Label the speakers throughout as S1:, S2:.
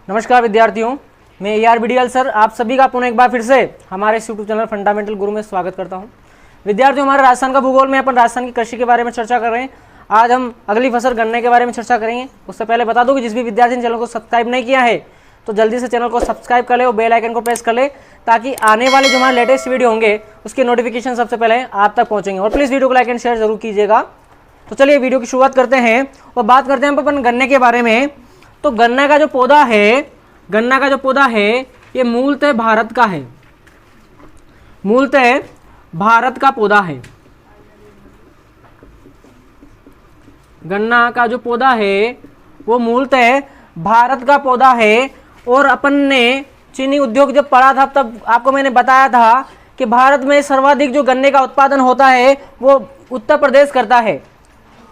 S1: नमस्कार विद्यार्थियों, मैं AR सर आप सभी का पुनः एक बार फिर से हमारे यूट्यूब चैनल फंडामेंटल गुरु में स्वागत करता हूं। विद्यार्थियों, हमारे राजस्थान का भूगोल में अपन राजस्थान की कृषि के बारे में चर्चा कर रहे हैं। आज हम अगली फसल गन्ने के बारे में चर्चा करेंगे। उससे पहले बता दूं कि जिस भी विद्यार्थी ने चैनल को सब्सक्राइब नहीं किया है तो जल्दी से चैनल को सब्सक्राइब कर ले और बेल आइकन को प्रेस कर ले, ताकि आने वाले जो हमारे लेटेस्ट वीडियो होंगे उसके नोटिफिकेशन सबसे पहले आप तक पहुँचेंगे। और प्लीज़ वीडियो को लाइक एंड शेयर जरूर कीजिएगा। तो चलिए वीडियो की शुरुआत करते हैं और बात करते हैं अपन गन्ने के बारे में। तो गन्ना का जो पौधा है ये मूलतः भारत का है, मूलतः भारत का पौधा है। गन्ना का जो पौधा है वो मूलतः भारत का पौधा है। और अपन ने चीनी उद्योग जब पढ़ा था तब आपको मैंने बताया था कि भारत में सर्वाधिक जो गन्ने का उत्पादन होता है वो उत्तर प्रदेश करता है,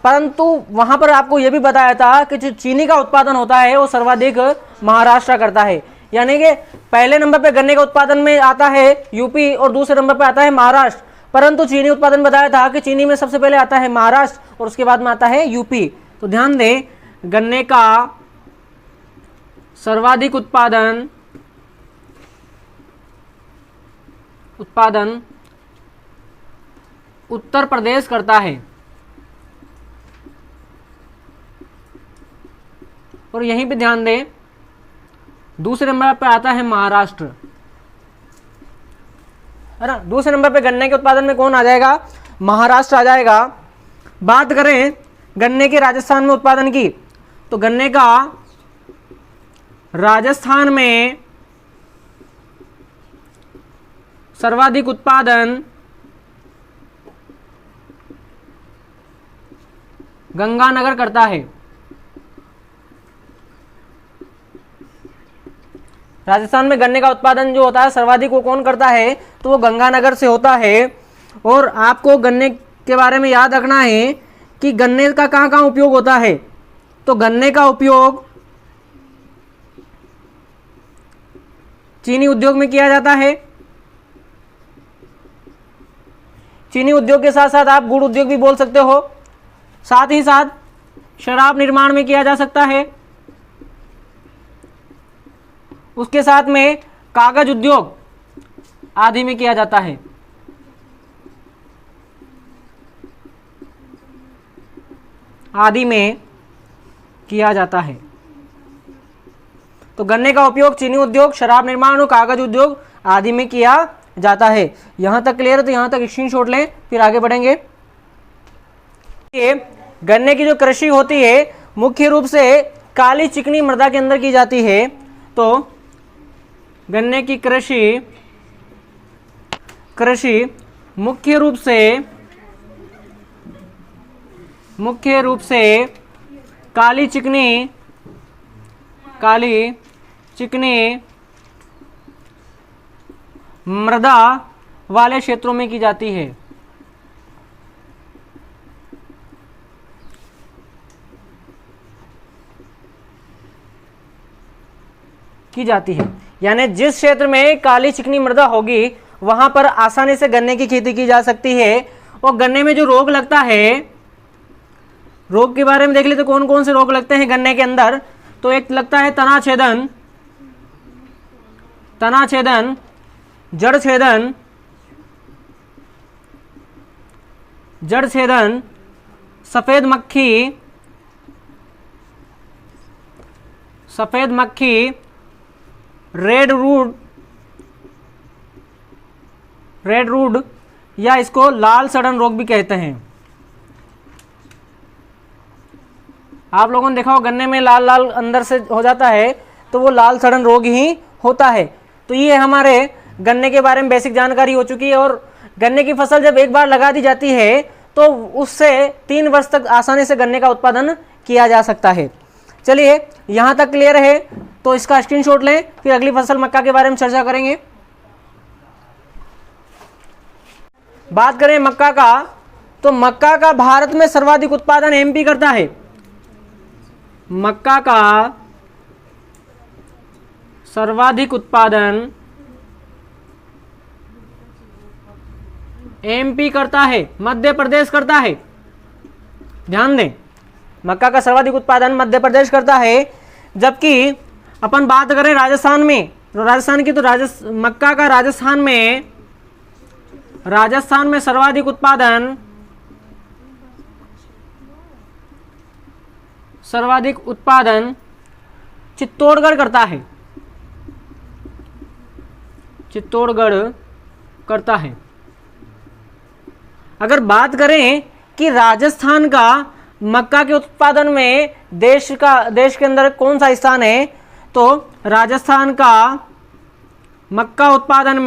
S1: परंतु वहां पर आपको यह भी बताया था कि जो चीनी का उत्पादन होता है वो सर्वाधिक महाराष्ट्र करता है। यानी कि पहले नंबर पे गन्ने का उत्पादन में आता है यूपी और दूसरे नंबर पे आता है महाराष्ट्र, परंतु चीनी उत्पादन बताया था कि चीनी में सबसे पहले आता है महाराष्ट्र और उसके बाद में आता है यूपी। तो ध्यान दें, गन्ने का सर्वाधिक उत्पादन उत्तर प्रदेश करता है और यहीं पे ध्यान दें दूसरे नंबर पे आता है महाराष्ट्र, है ना। दूसरे नंबर पे गन्ने के उत्पादन में कौन आ जाएगा? महाराष्ट्र आ जाएगा। बात करें गन्ने के राजस्थान में उत्पादन की, तो गन्ने का राजस्थान में सर्वाधिक उत्पादन गंगानगर करता है। राजस्थान में गन्ने का उत्पादन जो होता है सर्वाधिक वो कौन करता है? तो वो गंगानगर से होता है। और आपको गन्ने के बारे में याद रखना है कि गन्ने का कहाँ कहाँ उपयोग होता है। तो गन्ने का उपयोग चीनी उद्योग में किया जाता है। चीनी उद्योग के साथ साथ आप गुड़ उद्योग भी बोल सकते हो। साथ ही साथ शराब निर्माण में किया जा सकता है। उसके साथ में कागज उद्योग आदि में किया जाता है। आदि में किया जाता है। तो गन्ने का उपयोग चीनी उद्योग, शराब निर्माण और कागज उद्योग आदि में किया जाता है। यहां तक क्लियर है? तो यहां तक स्क्रीनशॉट लें, फिर आगे बढ़ेंगे। गन्ने की जो कृषि होती है मुख्य रूप से काली चिकनी मृदा के अंदर की जाती है। तो गन्ने की कृषि मुख्य रूप से काली चिकनी मृदा वाले क्षेत्रों में की जाती है। यानी जिस क्षेत्र में काली चिकनी मृदा होगी वहां पर आसानी से गन्ने की खेती की जा सकती है। और गन्ने में जो रोग लगता है, रोग के बारे में देख ले तो कौन कौन से रोग लगते हैं गन्ने के अंदर। तो एक लगता है तना छेदन, जड़ छेदन, सफेद मक्खी, रेड रूड या इसको लाल सड़न रोग भी कहते हैं। आप लोगों ने देखा हो गन्ने में लाल लाल अंदर से हो जाता है तो वो लाल सड़न रोग ही होता है। तो ये हमारे गन्ने के बारे में बेसिक जानकारी हो चुकी है। और गन्ने की फसल जब एक बार लगा दी जाती है तो उससे 3 वर्ष तक आसानी से गन्ने का उत्पादन किया जा सकता है। चलिए यहाँ तक क्लियर है तो इसका स्क्रीनशॉट लें, फिर अगली फसल मक्का के बारे में चर्चा करेंगे। बात करें मक्का का, तो मक्का का भारत में सर्वाधिक उत्पादन एमपी करता है। मक्का का सर्वाधिक उत्पादन एमपी करता है, मध्य प्रदेश करता है। ध्यान दें, मक्का का सर्वाधिक उत्पादन मध्य प्रदेश करता है, जबकि अपन बात करें राजस्थान में, तो राजस्थान की, तो मक्का का राजस्थान में सर्वाधिक उत्पादन चित्तौड़गढ़ करता है। अगर बात करें कि राजस्थान का मक्का के उत्पादन में देश के अंदर कौन सा स्थान है, तो राजस्थान का मक्का उत्पादन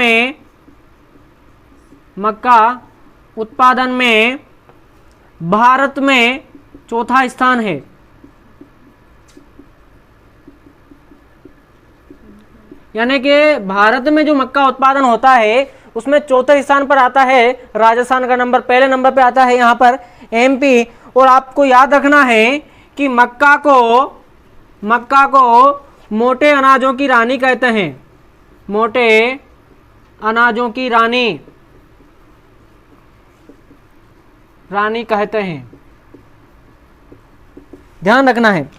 S1: में भारत में चौथा स्थान है। यानी कि भारत में जो मक्का उत्पादन होता है उसमें चौथे स्थान पर आता है राजस्थान का नंबर। पहले नंबर पे आता है यहाँ पर एमपी। और आपको याद रखना है कि मक्का को मोटे अनाजों की रानी कहते हैं, मोटे अनाजों की रानी कहते हैं। ध्यान रखना है,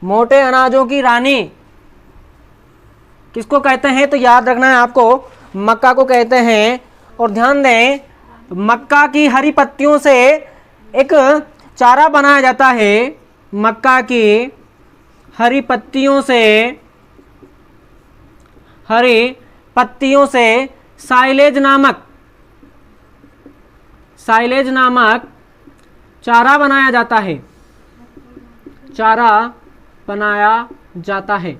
S1: मोटे अनाजों की रानी किसको कहते हैं, तो याद रखना है आपको, मक्का को कहते हैं। और ध्यान दें, मक्का की हरी पत्तियों से एक चारा बनाया जाता है। मक्का की हरी पत्तियों से साइलेज नामक चारा बनाया जाता है।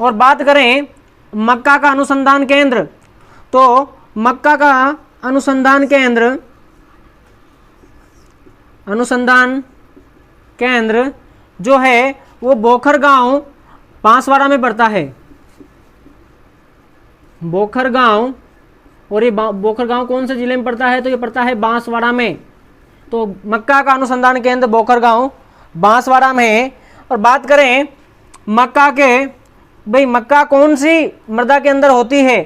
S1: और बात करें मक्का का अनुसंधान केंद्र, तो मक्का का अनुसंधान केंद्र जो है वो बोखर गांव बांसवाड़ा में पड़ता है। बोखर गांव, और ये बोखर गांव कौन से जिले में पड़ता है, तो ये पड़ता है बांसवाड़ा में। तो मक्का का अनुसंधान केंद्र बोखर गांव बांसवाड़ा में है। और बात करें मक्का के, भाई मक्का कौन सी मृदा के अंदर होती है,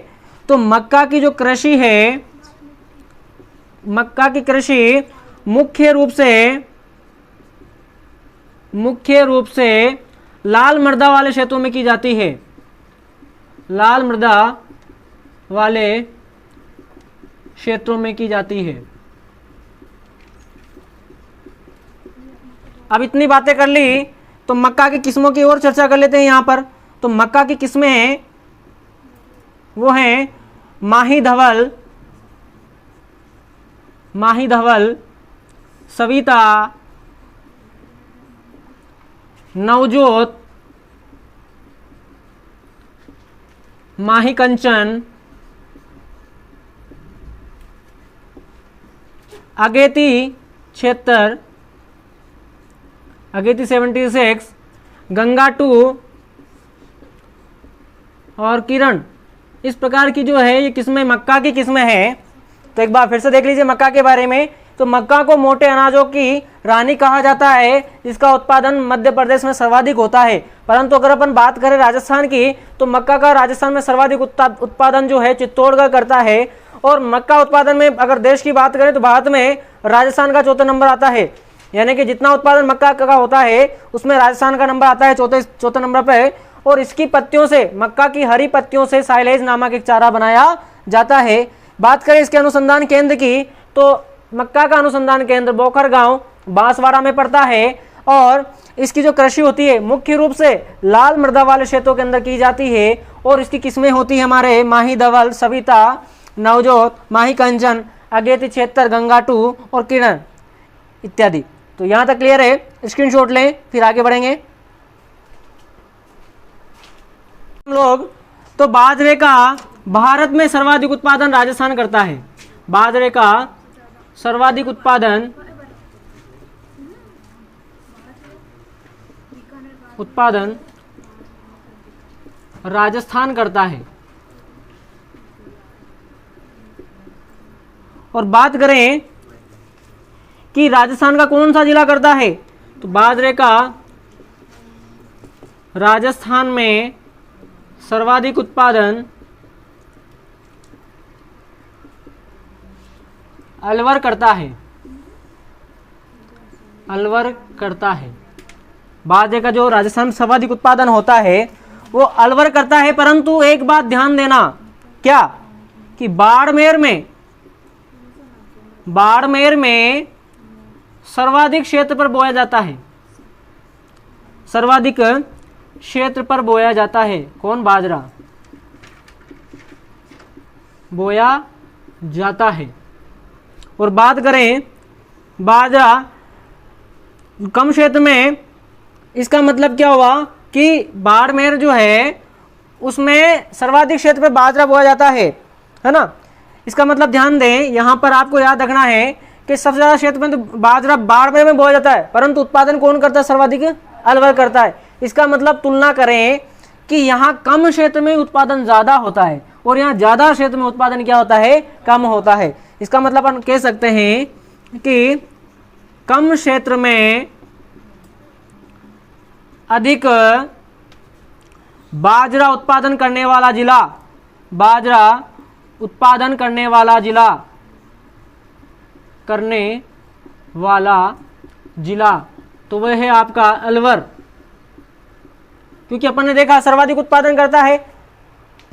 S1: तो मक्का की जो कृषि है, मक्का की कृषि मुख्य रूप से लाल मृदा वाले क्षेत्रों में की जाती है। लाल मृदा वाले क्षेत्रों में की जाती है। अब इतनी बातें कर ली तो मक्का की किस्मों की और चर्चा कर लेते हैं यहाँ पर। तो मक्का की किस्में हैं वो हैं माही धवल, सविता, नवजोत, माही कंचन, अगेती 76, गंगा 2 और किरण। इस प्रकार की जो है ये किस्में मक्का की किस्में हैं। तो एक बार फिर से देख लीजिए मक्का के बारे में। तो मक्का को मोटे अनाजों की रानी कहा जाता है, जिसका उत्पादन मध्य प्रदेश में सर्वाधिक होता है। परंतु अगर अपन बात करें राजस्थान की, तो मक्का का राजस्थान में सर्वाधिक उत्पादन जो है चित्तौड़गढ़ करता है। और मक्का उत्पादन में अगर देश की बात करें तो भारत में राजस्थान का चौथा नंबर आता है। यानी कि जितना उत्पादन मक्का का होता है उसमें राजस्थान का नंबर आता है चौथे नंबर पर। और इसकी पत्तियों से, मक्का की हरी पत्तियों से साइलेज नामक एक चारा बनाया जाता है। बात करें इसके अनुसंधान केंद्र की, तो मक्का का अनुसंधान केंद्र बोखर गांव बांसवाड़ा में पड़ता है। और इसकी जो कृषि होती है मुख्य रूप से लाल मृदा वाले क्षेत्रों के अंदर की जाती है। और इसकी किस्में होती है हमारे माही धवल, सविता, नवजोत, माही कंचन, अगेती 76, गंगा 2 और किरण इत्यादि। तो यहाँ तक क्लियर है, स्क्रीनशॉट लें फिर आगे बढ़ेंगे हम लोग। तो बाजरे का भारत में सर्वाधिक उत्पादन राजस्थान करता है। बाजरे का सर्वाधिक उत्पादन राजस्थान करता है। और बात करें कि राजस्थान का कौन सा जिला करता है, तो बाजरे का राजस्थान में सर्वाधिक उत्पादन अलवर करता है। बाजरे का जो राजस्थान में सर्वाधिक उत्पादन होता है वो अलवर करता है। परंतु एक बात ध्यान देना, क्या कि बाड़मेर में सर्वाधिक क्षेत्र पर बोया जाता है, सर्वाधिक क्षेत्र पर बोया जाता है। कौन? बाजरा बोया जाता है। और बात करें बाजरा कम क्षेत्र में, इसका मतलब क्या हुआ कि बाड़मेर जो है उसमें सर्वाधिक क्षेत्र पर बाजरा बोया जाता है ना। इसका मतलब ध्यान दें, यहां पर आपको याद रखना है कि सबसे ज्यादा क्षेत्र में तो बाजरा बाड़मेर में बोया जाता है, परंतु उत्पादन कौन करता है? सर्वाधिक अलवर करता है। इसका मतलब तुलना करें कि यहाँ कम क्षेत्र में उत्पादन ज्यादा होता है और यहाँ ज्यादा क्षेत्र में उत्पादन क्या होता है? कम होता है। इसका मतलब अपन कह सकते हैं कि कम क्षेत्र में अधिक बाजरा उत्पादन करने वाला जिला, बाजरा उत्पादन करने वाला जिला तो वह है आपका अलवर, क्योंकि अपन ने देखा सर्वाधिक उत्पादन करता है,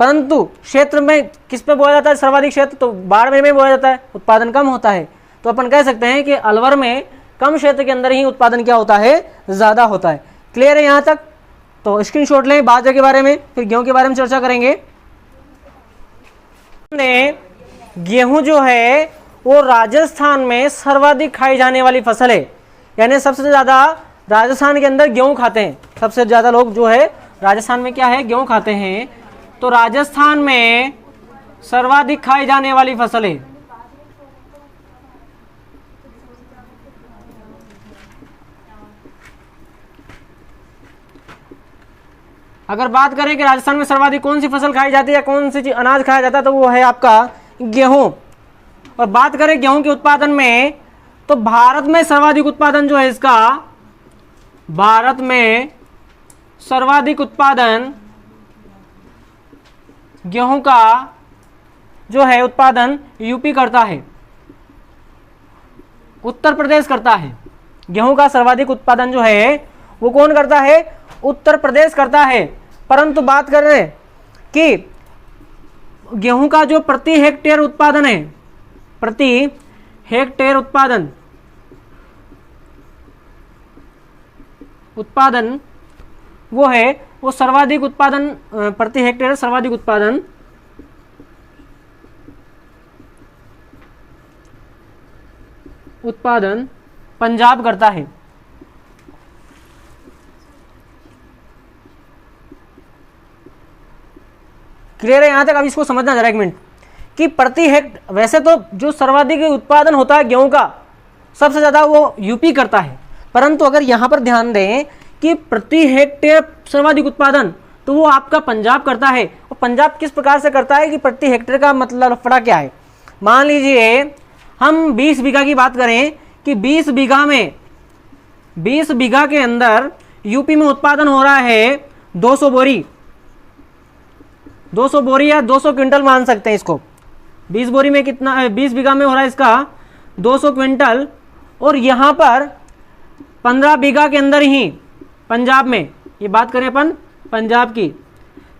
S1: परंतु क्षेत्र में किस पे बोया जाता है? सर्वाधिक क्षेत्र तो बाड़मेर में बोया जाता है, उत्पादन कम होता है। तो अपन कह सकते हैं कि अलवर में कम क्षेत्र के अंदर ही उत्पादन क्या होता है? ज्यादा होता है। क्लियर है यहाँ तक? तो स्क्रीनशॉट लें बाजरे के बारे में, फिर गेहूं के बारे में चर्चा करेंगे। गेहूं जो है वो राजस्थान में सर्वाधिक खाई जाने वाली फसल है, यानी सबसे ज्यादा राजस्थान के अंदर गेहूं खाते हैं। सबसे ज्यादा लोग जो है राजस्थान में क्या है? गेहूं खाते हैं। तो राजस्थान में सर्वाधिक खाई जाने वाली फसल है। अगर बात करें कि राजस्थान में सर्वाधिक कौन सी फसल खाई जाती है, कौन सी अनाज खाया जाता है, तो वो है आपका गेहूं। और बात करें गेहूं के उत्पादन में, तो भारत में सर्वाधिक उत्पादन जो है इसका, भारत में सर्वाधिक उत्पादन गेहूं का जो है उत्पादन यूपी करता है, उत्तर प्रदेश करता है। गेहूं का सर्वाधिक उत्पादन जो है वो कौन करता है? उत्तर प्रदेश करता है। परंतु बात कर रहे हैं कि गेहूं का जो प्रति हेक्टेयर उत्पादन है, प्रति हेक्टेयर उत्पादन वो है, वो सर्वाधिक उत्पादन प्रति हेक्टेयर सर्वाधिक उत्पादन पंजाब करता है। क्लियर है यहाँ तक? अब इसको समझना जरा एक मिनट कि प्रति हेक्ट, वैसे तो जो सर्वाधिक उत्पादन होता है गेहूं का सबसे ज्यादा वो यूपी करता है, परंतु अगर यहाँ पर ध्यान दें कि प्रति हेक्टेयर सर्वाधिक उत्पादन तो वो आपका पंजाब करता है। और पंजाब किस प्रकार से करता है कि प्रति हेक्टेयर का मतलब लफड़ा क्या है? मान लीजिए हम 20 बीघा की बात करें कि 20 बीघा के अंदर यूपी में उत्पादन हो रहा है 200 बोरी, 200 बोरी या 200 क्विंटल मान सकते हैं इसको। 20 बोरी में कितना, 20 बीघा में हो रहा है इसका 200 क्विंटल। और यहाँ पर 15 बीघा के अंदर ही पंजाब में, ये बात करें अपन पंजाब की,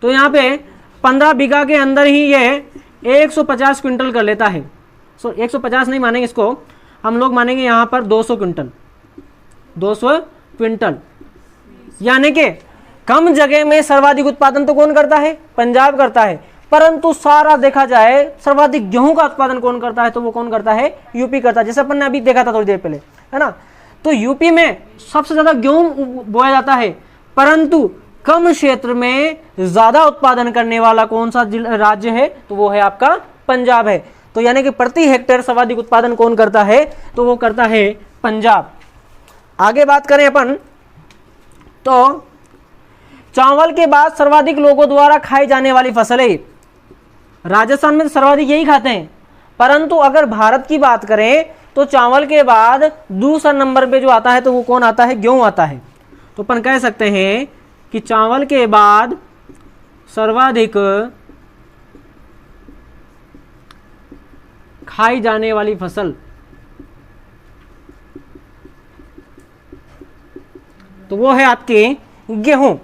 S1: तो यहाँ पे 15 बीघा के अंदर ही ये 150 क्विंटल कर लेता है। 150 नहीं मानेंगे इसको, हम लोग मानेंगे यहाँ पर 200 क्विंटल। यानी कि कम जगह में सर्वाधिक उत्पादन तो कौन करता है? पंजाब करता है। परंतु सारा देखा जाए सर्वाधिक गेहूं का उत्पादन कौन करता है? तो वो कौन करता है? यूपी करता है, जैसे अपन ने अभी देखा था थोड़ी देर पहले, है ना। तो यूपी में सबसे ज्यादा गेहूं बोया जाता है, परंतु कम क्षेत्र में ज्यादा उत्पादन करने वाला कौन सा राज्य है? तो वो है आपका पंजाब है। तो यानी कि प्रति हेक्टेयर सर्वाधिक उत्पादन कौन करता है? तो वो करता है पंजाब। आगे बात करें अपन तो चावल के बाद सर्वाधिक लोगों द्वारा खाई जाने वाली फसल है। राजस्थान में तो सर्वाधिक यही खाते हैं, परंतु अगर भारत की बात करें तो चावल के बाद दूसरा नंबर पे जो आता है तो वो कौन आता है? गेहूं आता है। तो अपन कह सकते हैं कि चावल के बाद सर्वाधिक खाई जाने वाली फसल तो वो है आपके गेहूं।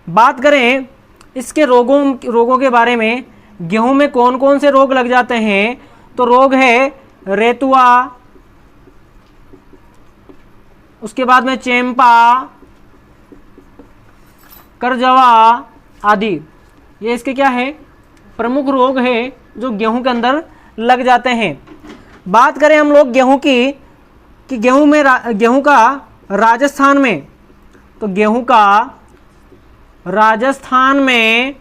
S1: बात करें इसके रोगों के बारे में, गेहूं में कौन कौन से रोग लग जाते हैं, तो रोग है रेतुआ, उसके बाद में चेम्पा, करजवा आदि। ये इसके क्या है, प्रमुख रोग है जो गेहूं के अंदर लग जाते हैं। बात करें हम लोग गेहूं की, कि गेहूं का राजस्थान में, तो गेहूं का राजस्थान में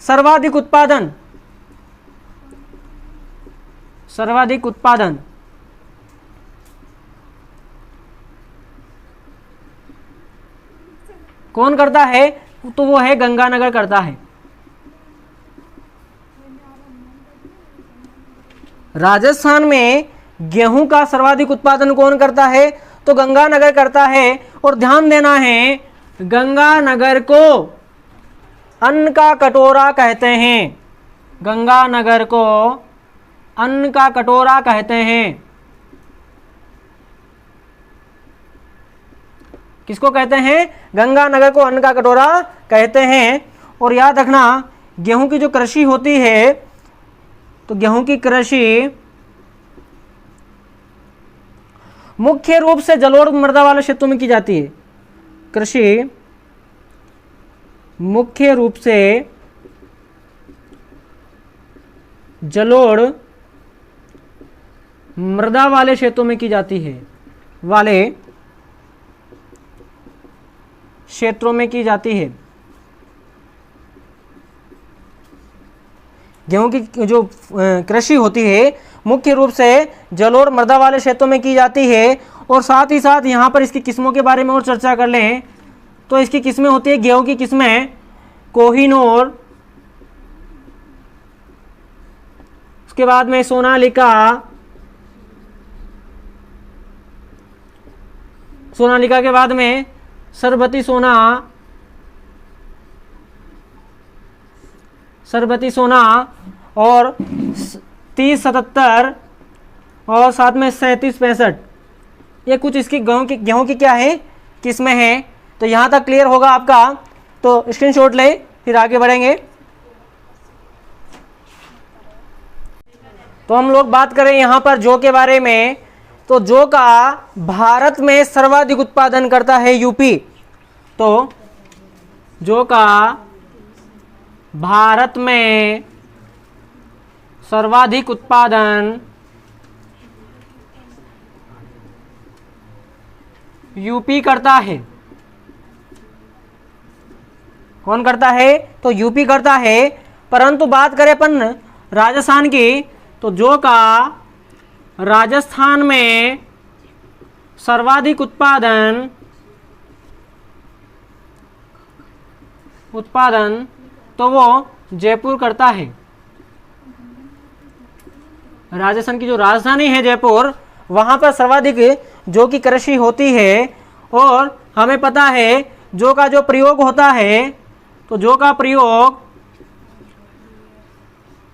S1: सर्वाधिक उत्पादन कौन करता है, तो वो है गंगानगर करता है। राजस्थान में गेहूं का सर्वाधिक उत्पादन कौन करता है, तो गंगानगर करता है। और ध्यान देना है, गंगानगर को अन्न का कटोरा कहते हैं, गंगानगर को अन्न का कटोरा कहते हैं। किसको कहते हैं, गंगानगर को अन्न का कटोरा कहते हैं। और याद रखना, गेहूं की जो कृषि होती है, तो गेहूं की कृषि मुख्य रूप से जलोढ़ मृदा वाले क्षेत्रों में की जाती है। कृषि मुख्य रूप से जलोढ़ मृदा वाले क्षेत्रों में की जाती है, गेहूं की जो कृषि होती है मुख्य रूप से जलोढ़ मृदा वाले क्षेत्रों में की जाती है। और साथ ही साथ यहाँ पर इसकी किस्मों के बारे में और चर्चा कर लें, तो इसकी किस्में होती है, गेहूं की किस्में कोहिनूर, उसके बाद में सोनालिका के बाद में सरबती सोना और 3077 और साथ में 3765, ये कुछ इसकी गेहूं की क्या है, किस्में हैं। तो यहाँ तक क्लियर होगा आपका, तो स्क्रीनशॉट ले, फिर आगे बढ़ेंगे। तो हम लोग बात करें यहाँ पर जौ के बारे में, तो जौ का भारत में सर्वाधिक उत्पादन करता है यूपी। तो जौ का भारत में सर्वाधिक उत्पादन यूपी करता है। कौन करता है, तो यूपी करता है। परंतु बात करें अपन राजस्थान की, तो जौ का राजस्थान में सर्वाधिक उत्पादन तो वो जयपुर करता है। राजस्थान की जो राजधानी है जयपुर, वहां पर सर्वाधिक जौ की कृषि होती है। और हमें पता है जौ का जो प्रयोग होता है, तो जौ का प्रयोग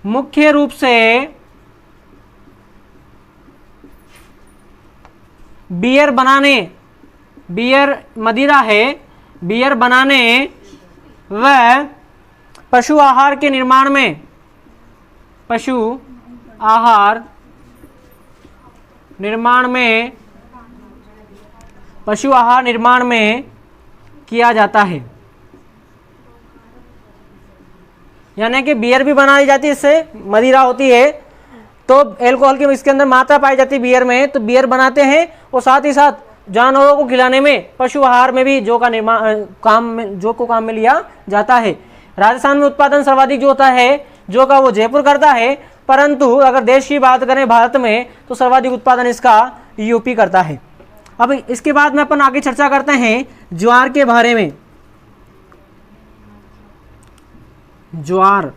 S1: मुख्य रूप से बियर मदिरा है, बियर बनाने व पशु आहार निर्माण में किया जाता है। यानी कि बियर भी बनाई जाती है, इससे मदिरा होती है, तो अल्कोहल की इसके अंदर मात्रा पाई जाती है बियर में, तो बियर बनाते हैं। और साथ ही साथ जानवरों को खिलाने में, पशु आहार में भी जौ का जौ को काम में लिया जाता है। राजस्थान में उत्पादन सर्वाधिक जो होता है जौ का, वो जयपुर करता है। परंतु अगर देश की बात करें भारत में, तो सर्वाधिक उत्पादन इसका यूपी करता है। अब इसके बाद में अपन आगे चर्चा करते हैं ज्वार के बारे में। ज्वार,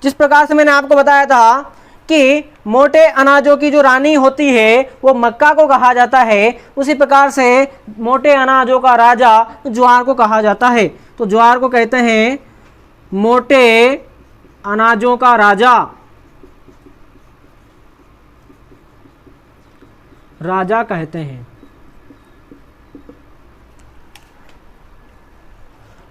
S1: जिस प्रकार से मैंने आपको बताया था कि मोटे अनाजों की जो रानी होती है वो मक्का को कहा जाता है, उसी प्रकार से मोटे अनाजों का राजा ज्वार को कहा जाता है। तो ज्वार को कहते हैं मोटे अनाजों का राजा कहते हैं।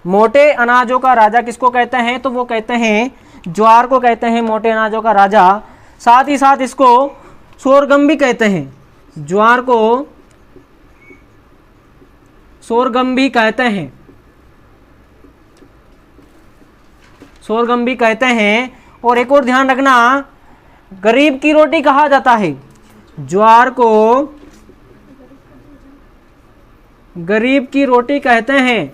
S1: मोटे अनाजों का राजा किसको कहते हैं? तो वो कहते हैं ज्वार को कहते हैं मोटे अनाजों का राजा। साथ ही साथ इसको सोरगम भी कहते हैं, ज्वार को सोरगम भी कहते हैं, सोरगम भी कहते हैं। और एक और ध्यान रखना, गरीब की रोटी कहा जाता है, ज्वार को गरीब की रोटी कहते हैं।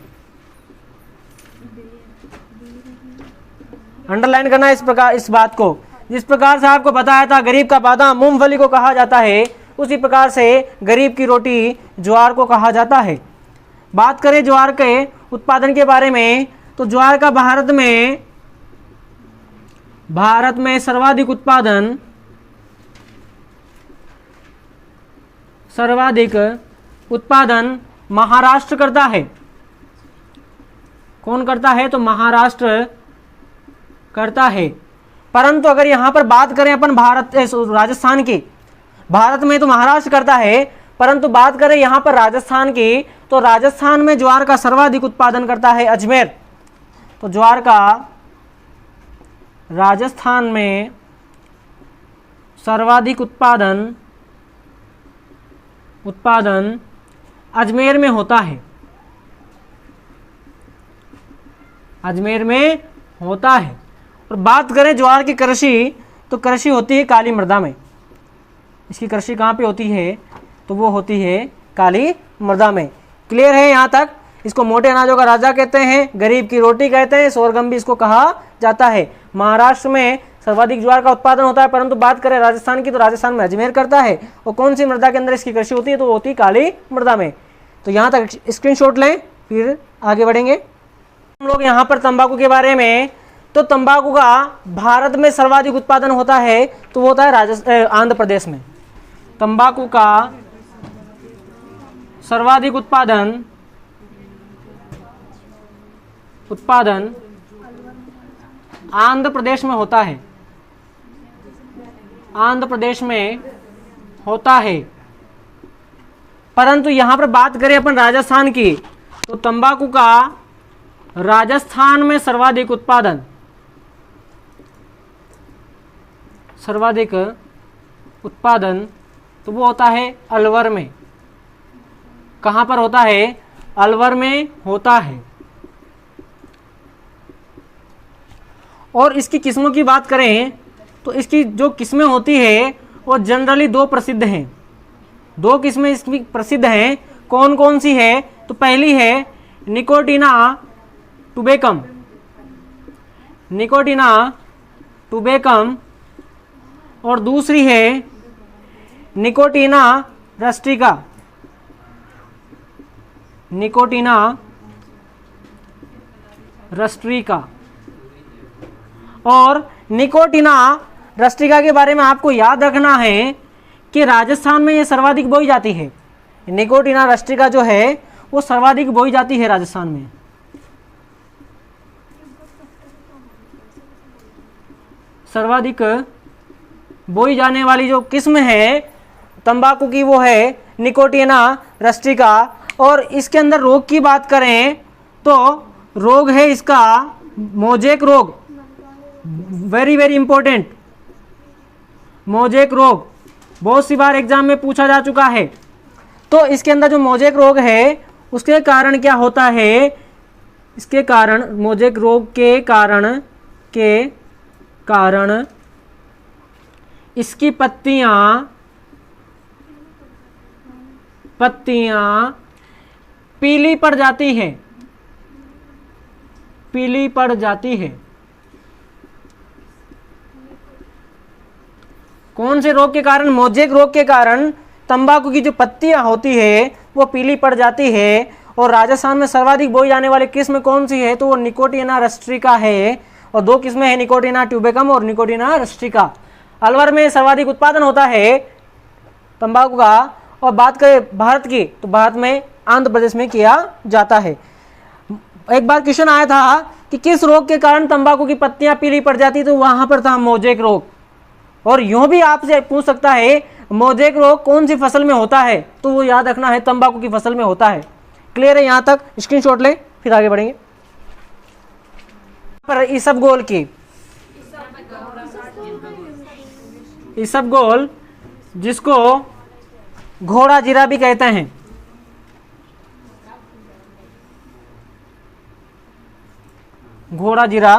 S1: अंडरलाइन करना इस प्रकार इस बात को। जिस प्रकार से आपको बताया था गरीब का बादाम मूंगफली को कहा जाता है, उसी प्रकार से गरीब की रोटी ज्वार को कहा जाता है। बात करें ज्वार के उत्पादन के बारे में, तो ज्वार का भारत में सर्वाधिक उत्पादन महाराष्ट्र करता है। कौन करता है? तो महाराष्ट्र करता है। परंतु अगर यहाँ पर बात करें अपन राजस्थान की, भारत में तो महाराष्ट्र करता है, परंतु बात करें यहाँ पर राजस्थान की, तो राजस्थान में ज्वार का सर्वाधिक उत्पादन करता है अजमेर। तो ज्वार का राजस्थान में सर्वाधिक उत्पादन अजमेर में होता है, अजमेर में होता है। और बात करें ज्वार की कृषि, तो कृषि होती है काली मृदा में। इसकी कृषि कहाँ पे होती है? तो वो होती है काली मृदा में। क्लियर है यहाँ तक? इसको मोटे अनाजों का राजा कहते हैं, गरीब की रोटी कहते हैं, सोरगम भी इसको कहा जाता है। महाराष्ट्र में सर्वाधिक ज्वार का उत्पादन होता है, परंतु बात करें राजस्थान की, तो राजस्थान में अजमेर करता है। और कौन सी मृदा के अंदर इसकी कृषि होती है? तो वो होती है काली मृदा में। तो यहाँ तक स्क्रीनशॉट लें, फिर आगे बढ़ेंगे हम लोग यहाँ पर तंबाकू के बारे में। तो तंबाकू का भारत में सर्वाधिक उत्पादन होता है, तो वो होता है आंध्र प्रदेश में। तंबाकू का सर्वाधिक उत्पादन आंध्र प्रदेश में होता है, आंध्र प्रदेश में होता है। परंतु यहाँ पर बात करें अपन राजस्थान की, तो तंबाकू का राजस्थान में सर्वाधिक उत्पादन तो वो होता है अलवर में। कहाँ पर होता है? अलवर में होता है। और इसकी किस्मों की बात करें, तो इसकी जो किस्में होती है वो जनरली दो प्रसिद्ध हैं। दो किस्में इसकी प्रसिद्ध हैं। कौन कौन सी है? तो पहली है निकोटिना टुबेकम, और दूसरी है निकोटिना रस्ट्रिका। और निकोटिना रस्ट्रिका के बारे में आपको याद रखना है कि राजस्थान में ये सर्वाधिक बोई जाती है। निकोटिना रस्ट्रिका जो है वो सर्वाधिक बोई जाती है राजस्थान में। सर्वाधिक बोई जाने वाली जो किस्म है तंबाकू की वो है निकोटिना रस्ट्रिका। और इसके अंदर रोग की बात करें तो रोग है इसका मोजेक रोग, वेरी वेरी इंपॉर्टेंट। मोजेक रोग बहुत सी बार एग्जाम में पूछा जा चुका है। तो इसके अंदर जो मोजेक रोग है उसके कारण क्या होता है? इसके कारण मोजेक रोग के कारण इसकी पत्तियां पीली पड़ जाती है, पीली पड़ जाती है। कौन से रोग के कारण? मोजेक रोग के कारण तंबाकू की जो पत्तियां होती है वो पीली पड़ जाती है। और राजस्थान में सर्वाधिक बोई जाने वाली किस्म कौन सी है? तो वो निकोटिना रस्ट्रिका है। और दो किस्में हैं, निकोटिना ट्यूबेकम और निकोटिना रस्ट्रिका। अलवर में सर्वाधिक उत्पादन होता है तंबाकू का। और बात करें भारत की, तो भारत में आंध्र प्रदेश में किया जाता है। एक बार क्वेश्चन आया था कि किस रोग के कारण तंबाकू की पत्तियां पीली पड़ जाती, तो वहां पर था मोजेक रोग। और यूं भी आपसे पूछ सकता है मोजेक रोग कौन सी फसल में होता है, तो वो याद रखना है तंबाकू की फसल में होता है। क्लियर है? यहाँ तक स्क्रीनशॉट लें, फिर आगे बढ़ेंगे। पर इसबगोल की, इसबगोल जिसको घोड़ा जीरा भी कहते हैं, घोड़ा जीरा।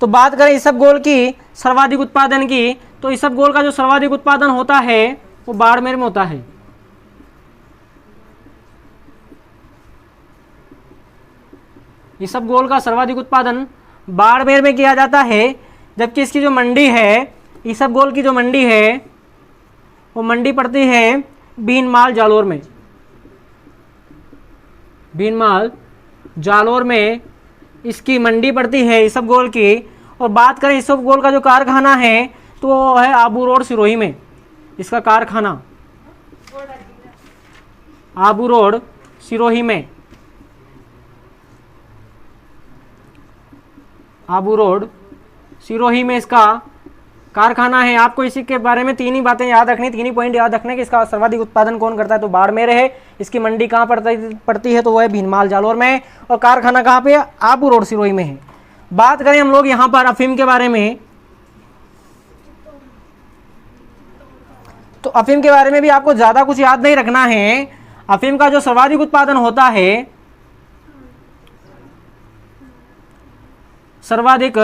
S1: तो बात करें इसबगोल की सर्वाधिक उत्पादन की, तो इसबगोल का जो सर्वाधिक उत्पादन होता है वो बाड़मेर में होता है। इसबगोल का सर्वाधिक उत्पादन बाड़मेर में किया जाता है, जबकि इसकी जो मंडी है, इसबगोल की जो मंडी है वो मंडी पड़ती है भीनमाल जालोर में। भीनमाल जालोर में इसकी मंडी पड़ती है इसबगोल की। और बात करें इसबगोल का जो कारखाना है तो वो है आबू रोड सिरोही में, इसका कारखाना आबू रोड सिरोही में, आबू रोड सिरोही में इसका कारखाना है। आपको इसी के बारे में तीन ही बातें याद रखनी, तीन ही पॉइंट याद रखने कि इसका सर्वाधिक उत्पादन कौन करता है, तो बाड़मेर है। इसकी मंडी कहाँ पड़ती है, तो वो है भीनमाल जालोर में। और कारखाना कहाँ पे है, आबू रोड सिरोही में है। बात करें हम लोग यहाँ पर अफीम के बारे में, तो अफीम के बारे में भी आपको ज़्यादा कुछ याद नहीं रखना है। अफीम का जो सर्वाधिक उत्पादन होता है, सर्वाधिक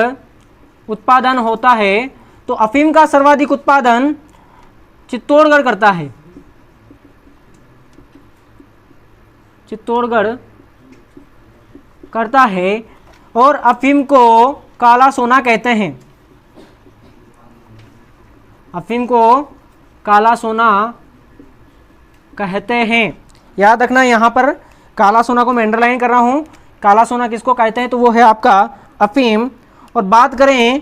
S1: उत्पादन होता है, तो अफीम का सर्वाधिक उत्पादन चित्तौड़गढ़ करता है। चित्तौड़गढ़ करता है। और अफीम को काला सोना कहते हैं। अफीम को काला सोना कहते हैं, याद रखना। यहाँ पर काला सोना को मैं अंडरलाइन कर रहा हूँ। काला सोना किसको कहते हैं, तो वो है आपका अफीम। और बात करें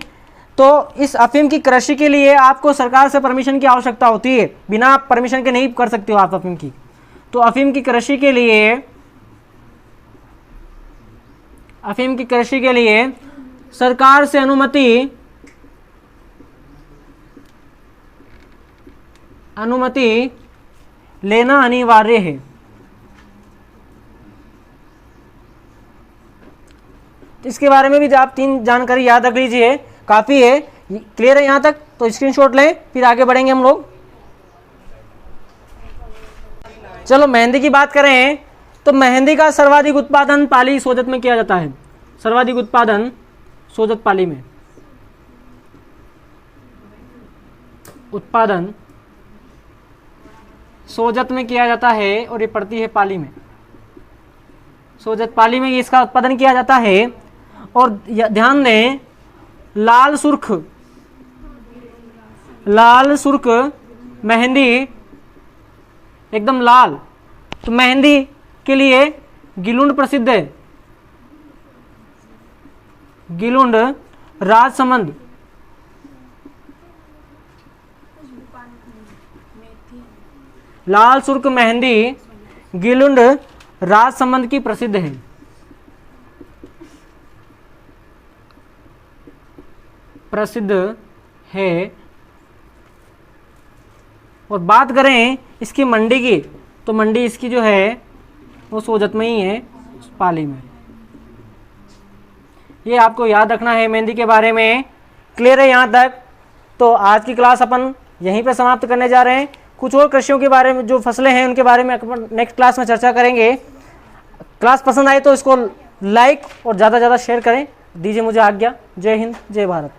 S1: तो इस अफीम की कृषि के लिए आपको सरकार से परमिशन की आवश्यकता होती है, बिना परमिशन के नहीं कर सकते हो आप अफीम की। तो अफीम की कृषि के लिए, अफीम की कृषि के लिए सरकार से अनुमति लेना अनिवार्य है। इसके बारे में भी आप तीन जानकारी याद रख लीजिए, काफ़ी है। क्लियर है यहाँ तक, तो स्क्रीनशॉट लें, फिर आगे बढ़ेंगे हम लोग। चलो मेहंदी की बात करें तो मेहंदी का सर्वाधिक उत्पादन पाली सोजत में किया जाता है। सर्वाधिक उत्पादन सोजत पाली में, उत्पादन सोजत में किया जाता है और ये पड़ती है पाली में। सोजत पाली में इसका उत्पादन किया जाता है। और ध्यान दें, लाल सुर्ख मेहंदी, एकदम लाल, तो मेहंदी के लिए गिलुंड प्रसिद्ध है। गिलुंड राजसमंद, लाल सुर्ख मेहंदी गिलुंड राजसमंद की प्रसिद्ध है। प्रसिद्ध है। और बात करें इसकी मंडी की, तो मंडी इसकी जो है वो सोजत में ही है, पाली में। ये आपको याद रखना है मेहंदी के बारे में। क्लियर है यहाँ तक? तो आज की क्लास अपन यहीं पे समाप्त करने जा रहे हैं। कुछ और कृषियों के बारे में, जो फसलें हैं उनके बारे में अपन नेक्स्ट क्लास में चर्चा करेंगे। क्लास पसंद आए तो इसको लाइक और ज़्यादा से ज़्यादा शेयर करें। दीजिए मुझे आज्ञा। जय हिंद, जय भारत।